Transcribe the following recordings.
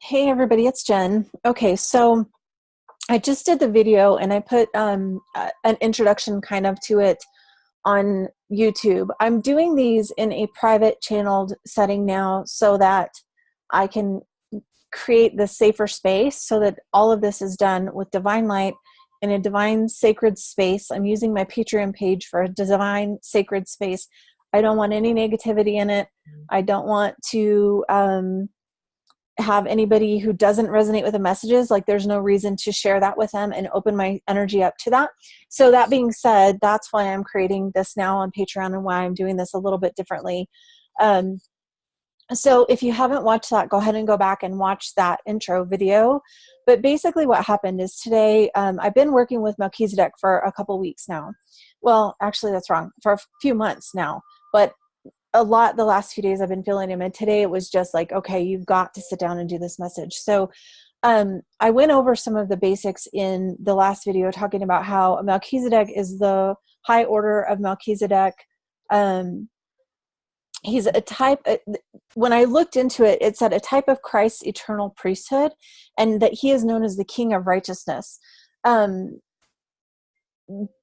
Hey everybody, it's Jen. Okay, so I just did the video and I put an introduction kind of to it on YouTube. I'm doing these in a private channeled setting now so that I can create the safer space so that all of this is done with divine light in a divine sacred space. I'm using my Patreon page for a divine sacred space. I don't want any negativity in it. I don't want to have anybody who doesn't resonate with the messages, like there's no reason to share that with them and open my energy up to that. So that being said, that's why I'm creating this now on Patreon and why I'm doing this a little bit differently. So if you haven't watched that, go ahead and go back and watch that intro video. But basically what happened is today, I've been working with Melchizedek for a couple weeks now. Well, actually that's wrong, for a few months now, but a lot the last few days I've been feeling him, and today it was just like, okay, you've got to sit down and do this message. So I went over some of the basics in the last video, talking about how Melchizedek is the high order of Melchizedek. He's a type, when I looked into it, it said a type of Christ's eternal priesthood, and that he is known as the King of Righteousness.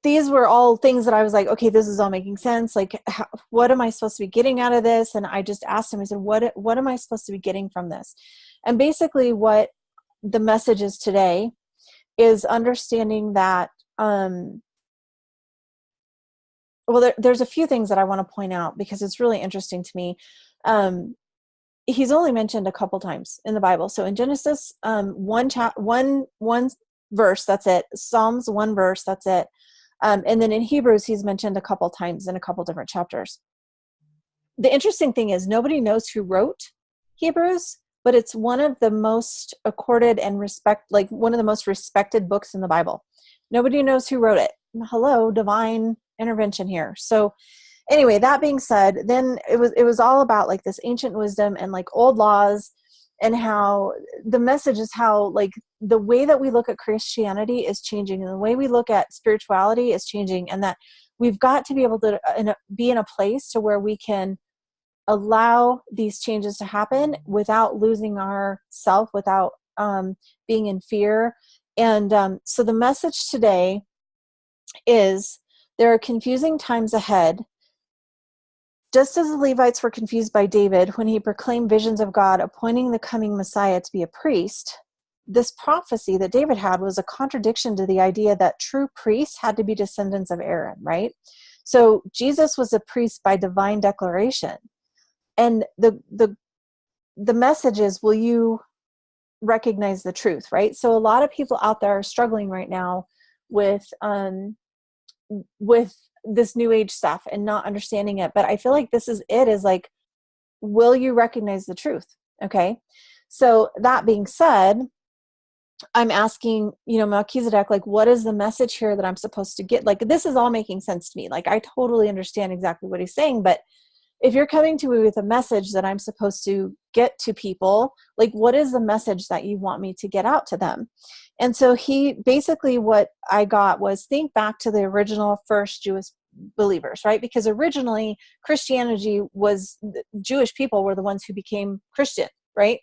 These were all things that I was like, okay, this is all making sense. Like, what am I supposed to be getting out of this? And I just asked him, I said, what am I supposed to be getting from this? And basically what the message is today is understanding that, there's a few things that I want to point out because it's really interesting to me. He's only mentioned a couple times in the Bible. So in Genesis, one verse, that's it. Psalms, one verse, that's it. And then in Hebrews, he's mentioned a couple times in a couple different chapters. The interesting thing is nobody knows who wrote Hebrews, but it's one of the most accorded and one of the most respected books in the Bible. Nobody knows who wrote it. Hello, divine intervention here. So anyway, that being said, then it was all about like this ancient wisdom and like old laws, and how the message is how like the way that we look at Christianity is changing, and the way we look at spirituality is changing, and that we've got to be able to be in a place to where we can allow these changes to happen without losing our self, without being in fear. And so the message today is there are confusing times ahead. Just as the Levites were confused by David when he proclaimed visions of God appointing the coming Messiah to be a priest, this prophecy that David had was a contradiction to the idea that true priests had to be descendants of Aaron, right? So Jesus was a priest by divine declaration. And the message is, will you recognize the truth, right? So a lot of people out there are struggling right now with this new age stuff and not understanding it. But I feel like this is like, will you recognize the truth? Okay. So that being said, I'm asking, Melchizedek, like, what is the message here that I'm supposed to get? Like, this is all making sense to me. Like, I totally understand exactly what he's saying, but if you're coming to me with a message that I'm supposed to get to people, like, what is the message that you want me to get out to them? And so what I got was, think back to the original first Jewish believers, right? Because originally Christianity was, Jewish people were the ones who became Christian, right?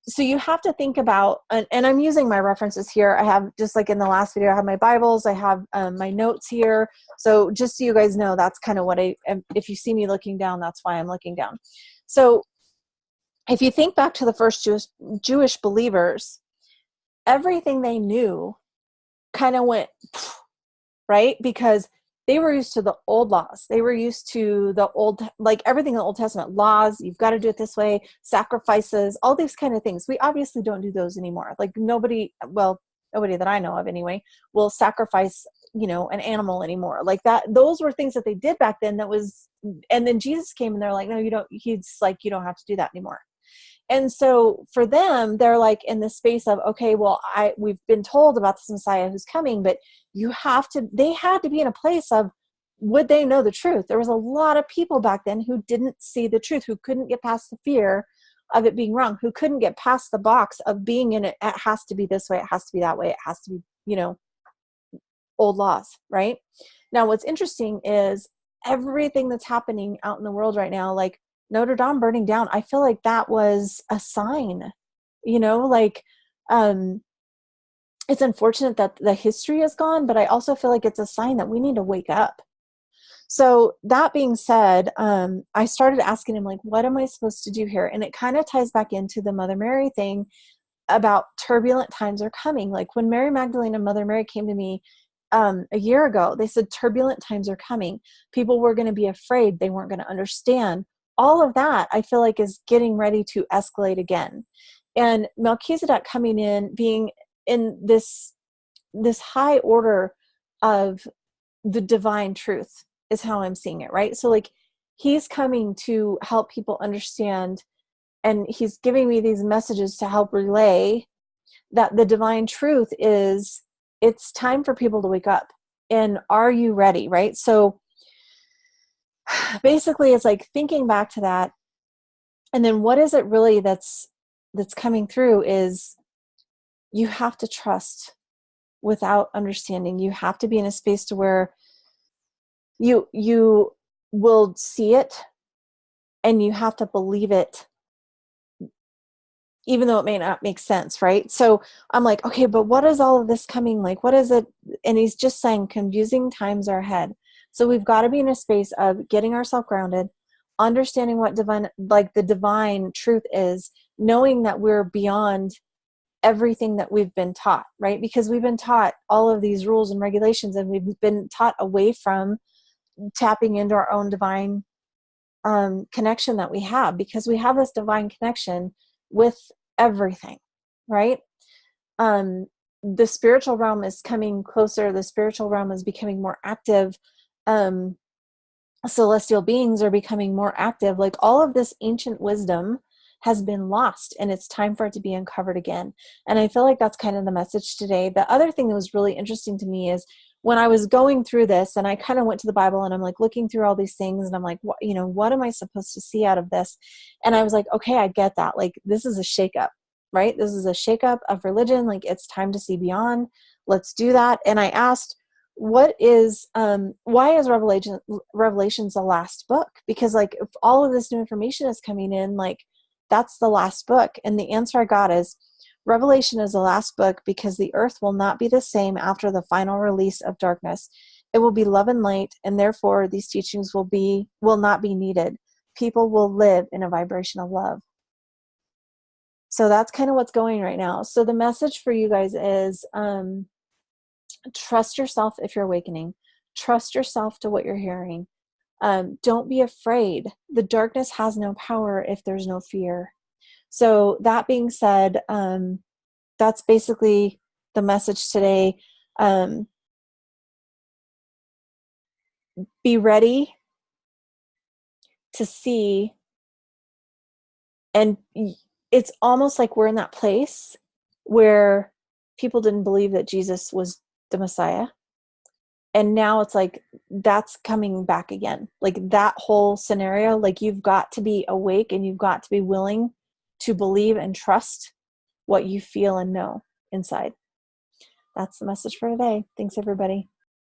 So you have to think about, and I'm using my references here. I have, just like in the last video, I have my Bibles, I have my notes here. So just so you guys know, that's kind of what if you see me looking down, that's why I'm looking down. So if you think back to the first Jewish believers, everything they knew kind of went, right? Because they were used to the old laws. They were used to the old, like everything in the Old Testament, laws, you've got to do it this way, sacrifices, all these kind of things. We obviously don't do those anymore. Like nobody that I know of anyway, will sacrifice, an animal anymore. Like that, those were things that they did back then and then Jesus came and they're like, no, you don't, he's like, you don't have to do that anymore. And so for them, they're like in the space of, okay, well, we've been told about this Messiah who's coming, but they had to be in a place of, would they know the truth? There was a lot of people back then who didn't see the truth, who couldn't get past the fear of it being wrong, who couldn't get past the box of being in it. It has to be this way. It has to be that way. It has to be, old laws, right? Now, what's interesting is everything that's happening out in the world right now, like Notre Dame burning down, I feel like that was a sign. like, it's unfortunate that the history is gone, but I also feel like it's a sign that we need to wake up. So that being said, I started asking him, like, what am I supposed to do here? And it kind of ties back into the Mother Mary thing about turbulent times are coming. Like when Mary Magdalene and Mother Mary came to me a year ago, they said turbulent times are coming. People were going to be afraid. They weren't going to understand. All of that, I feel like, is getting ready to escalate again. And Melchizedek coming in, being in this high order of the divine truth is how I'm seeing it, right? So like he's coming to help people understand, and he's giving me these messages to help relay that the divine truth is, it's time for people to wake up. And are you ready, right? So basically it's like thinking back to that, and then what is it really that's coming through is you have to trust without understanding. You have to be in a space to where you will see it, and you have to believe it, even though it may not make sense, right? So I'm like, okay, but what is all of this coming? Like, what is it? And he's just saying confusing times are ahead. So we've got to be in a space of getting ourselves grounded, understanding what the divine truth is, knowing that we're beyond everything that we've been taught, right? Because we've been taught all of these rules and regulations, and we've been taught away from tapping into our own divine connection that we have, because we have this divine connection with everything, right? The spiritual realm is coming closer. The spiritual realm is becoming more active. Celestial beings are becoming more active. Like all of this ancient wisdom has been lost, and it's time for it to be uncovered again. And I feel like that's kind of the message today. The other thing that was really interesting to me is when I was going through this, and I kind of went to the Bible and I'm like looking through all these things, and I'm like, what am I supposed to see out of this? And I was like, okay, I get that. Like this is a shakeup, right? This is a shakeup of religion. Like it's time to see beyond. Let's do that. And I asked, why is Revelation's the last book? Because like if all of this new information is coming in, like that's the last book. And the answer I got is Revelation is the last book because the earth will not be the same after the final release of darkness. It will be love and light, and therefore these teachings will not be needed. People will live in a vibration of love. So that's kind of what's going right now. So the message for you guys is trust yourself if you're awakening. Trust yourself to what you're hearing. Don't be afraid. The darkness has no power if there's no fear. So that being said, that's basically the message today. Be ready to see. And it's almost like we're in that place where people didn't believe that Jesus was the Messiah. And now it's like that's coming back again. Like that whole scenario, like you've got to be awake and you've got to be willing to believe and trust what you feel and know inside. That's the message for today. Thanks, everybody.